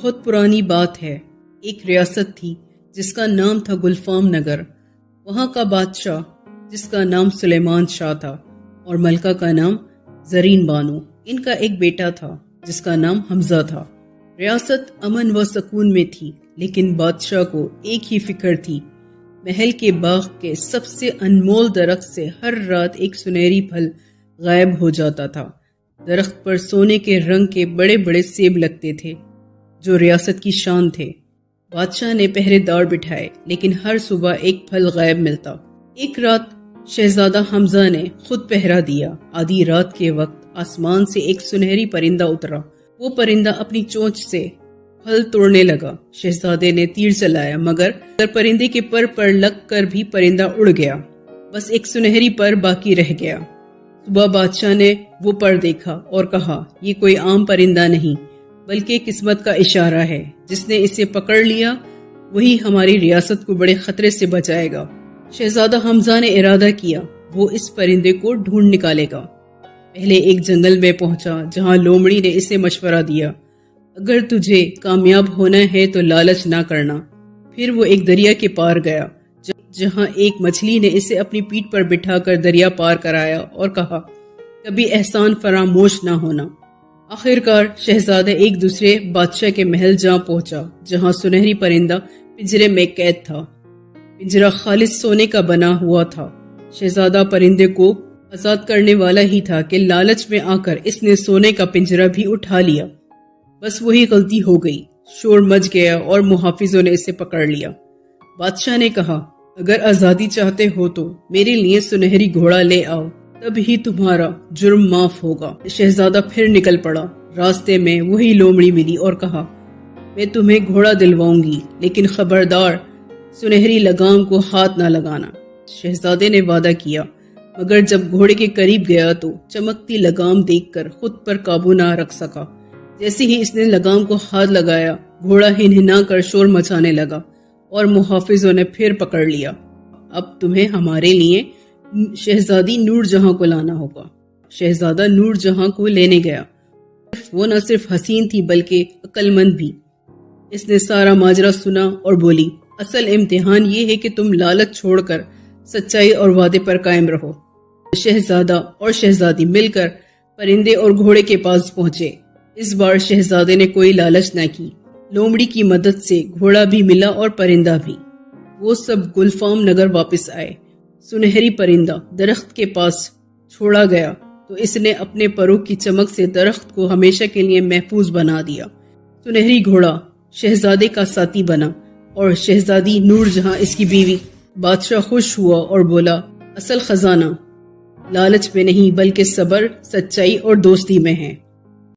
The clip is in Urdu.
بہت پرانی بات ہے، ایک ریاست تھی جس کا نام تھا گلفام نگر۔ وہاں کا بادشاہ جس کا نام سلیمان شاہ تھا اور ملکہ کا نام زرین بانو۔ ان کا ایک بیٹا تھا جس کا نام حمزہ تھا۔ ریاست امن و سکون میں تھی، لیکن بادشاہ کو ایک ہی فکر تھی۔ محل کے باغ کے سب سے انمول درخت سے ہر رات ایک سنہری پھل غائب ہو جاتا تھا۔ درخت پر سونے کے رنگ کے بڑے بڑے سیب لگتے تھے جو ریاست کی شان تھے۔ بادشاہ نے پہرے دار بٹھائے، لیکن ہر صبح ایک پھل غائب ملتا۔ ایک رات شہزادہ حمزہ نے خود پہرا دیا۔ آدھی رات کے وقت آسمان سے ایک سنہری پرندہ اترا۔ وہ پرندہ اپنی چونچ سے پھل توڑنے لگا۔ شہزادے نے تیر چلایا، مگر پرندے کے پر لگ کر بھی پرندہ اڑ گیا۔ بس ایک سنہری پر باقی رہ گیا۔ صبح بادشاہ نے وہ پر دیکھا اور کہا، یہ کوئی عام پرندہ نہیں بلکہ قسمت کا اشارہ ہے۔ جس نے اسے پکڑ لیا وہی ہماری ریاست کو بڑے خطرے سے بچائے گا۔ شہزادہ حمزہ نے ارادہ کیا وہ اس پرندے کو ڈھونڈ نکالے گا۔ پہلے ایک جنگل میں پہنچا جہاں لومڑی نے اسے مشورہ دیا، اگر تجھے کامیاب ہونا ہے تو لالچ نہ کرنا۔ پھر وہ ایک دریا کے پار گیا جہاں ایک مچھلی نے اسے اپنی پیٹھ پر بٹھا کر دریا پار کرایا اور کہا، کبھی احسان فراموش نہ ہونا۔ آخرکار شہزادہ ایک دوسرے بادشاہ کے محل جا پہنچا جہاں سنہری پرندہ پنجرے میں قید تھا۔ پنجرہ خالص سونے کا بنا ہوا تھا۔ شہزادہ پرندے کو آزاد کرنے والا ہی تھا کہ لالچ میں آ کر اس نے سونے کا پنجرہ بھی اٹھا لیا۔ بس وہی غلطی ہو گئی، شور مچ گیا اور محافظوں نے اسے پکڑ لیا۔ بادشاہ نے کہا، اگر آزادی چاہتے ہو تو میرے لیے سنہری گھوڑا لے آؤ، تب ہی تمہارا جرم معاف ہوگا۔ شہزادہ پھر نکل پڑا۔ راستے میں وہی لومڑی ملی اور کہا، میں تمہیں گھوڑا دلواؤں گی، لیکن خبردار سنہری لگام کو ہاتھ نہ لگانا۔ شہزادے نے وعدہ کیا، مگر جب گھوڑے کے قریب گیا تو چمکتی لگام دیکھ کر خود پر قابو نہ رکھ سکا۔ جیسے ہی اس نے لگام کو ہاتھ لگایا، گھوڑا ہنہنا کر شور مچانے لگا اور محافظوں نے پھر پکڑ لیا۔ اب تمہیں ہمارے لیے شہزادی نور جہاں کو لانا ہوگا۔ شہزادہ نور جہاں کو لینے گیا۔ وہ نہ صرف حسین تھی بلکہ عقل مند بھی۔ اس نے سارا ماجرا سنا اور بولی، اصل امتحان یہ ہے کہ تم لالچ چھوڑ کر سچائی اور وعدے پر قائم رہو۔ شہزادہ اور شہزادی مل کر پرندے اور گھوڑے کے پاس پہنچے۔ اس بار شہزادے نے کوئی لالچ نہ کی۔ لومڑی کی مدد سے گھوڑا بھی ملا اور پرندہ بھی۔ وہ سب گلفام نگر واپس آئے۔ سنہری پرندہ درخت کے پاس چھوڑا گیا تو اس نے اپنے پروں کی چمک سے درخت کو ہمیشہ کے لیے محفوظ بنا دیا۔ سنہری گھوڑا شہزادے کا ساتھی بنا اور شہزادی نور جہاں اس کی بیوی۔ بادشاہ خوش ہوا اور بولا، اصل خزانہ لالچ میں نہیں بلکہ صبر، سچائی اور دوستی میں ہے۔